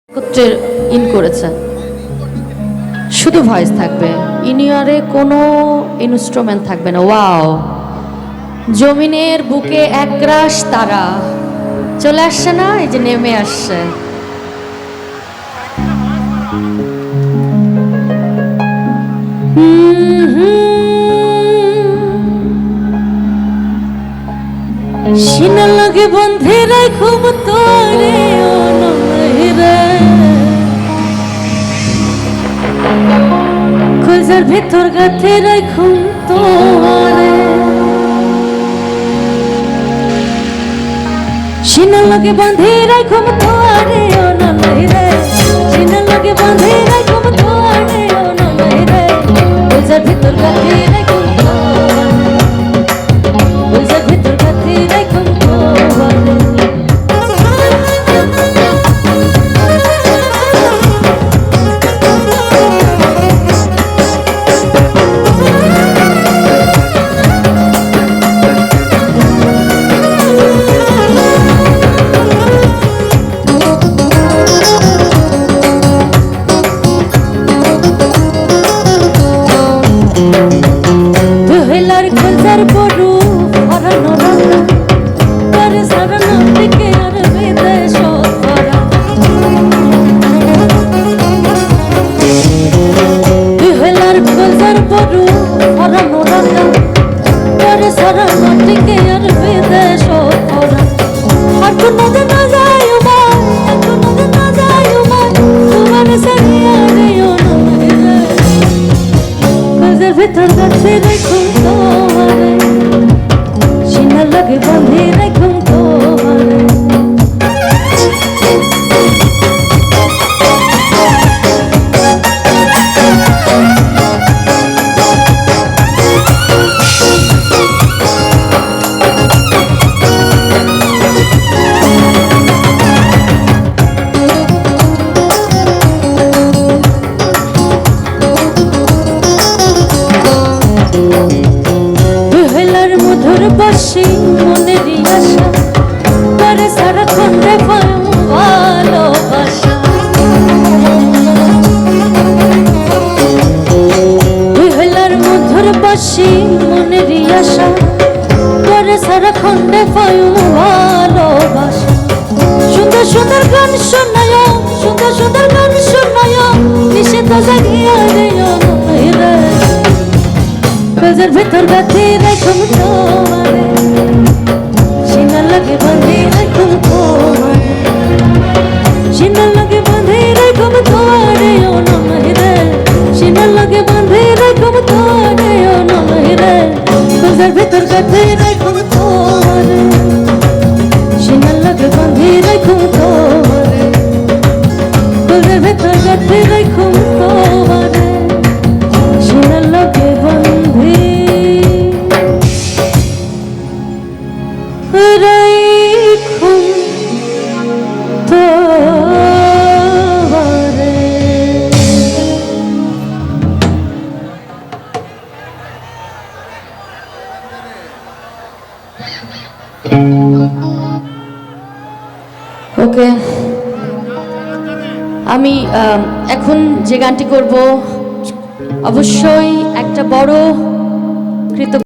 একত্রে ইন করেছে, শুধু ভয়েস থাকবে, ইনিয়ারে কোনো ইনস্ট্রুমেন্ট থাকবে না। ওয়াও, জমিনের বুকে একরাশ তারা চলে আসছে না, এই যে নেমে আসছে। সিনা লাগে বন্ধে রাখুম তোরে কলজার ভেতর গাথে রাখুম তোরে, সিনা লাগে বন্ধে রাখুম তোরে ও নলরে, সিনা লাগে বন্ধে রাখুম তোরে ও নলরে, কলজার ভেতর গাথে রাখুম তোরে, কলজার ভেতর গাথে রাখুম তোরে। ভেতর গাছে রাখুম তোরে, সিনা লাগে বন্ধে রাখুম তোরে। বসি মনেরই আশা করে সারাক্ষণ রে ভালোবাসা, বেহালার মধুর বসি মনেরই আশা করে সারাক্ষণ রে ভালোবাসা। সুন্দর সুন্দর গান শোনায়, সুন্দর সুন্দর গান শোনায়, কিসে তো জাগিয়া রে রে, কলজার ভেতর গাথে রাখুম তোরে, সিনা লাগে বন্ধে রাখুম তোরে, সিনা লাগে বন্ধে রাখুম তোরে ও নলরে, সিনা লাগে বন্ধে রাখুম তোরে ও নলরে, কলজার ভেতর গাথে রাখুম তোরে, সিনা লাগে বন্ধে রাখুম তোরে, কলজার ভেতর গাথে রাখুম তোরে, সিনা লাগে বন্ধে রাখুম তোরে। ওকে, আমি এখন যে গানটি করব অবশ্যই একটা বড় কৃতজ্ঞ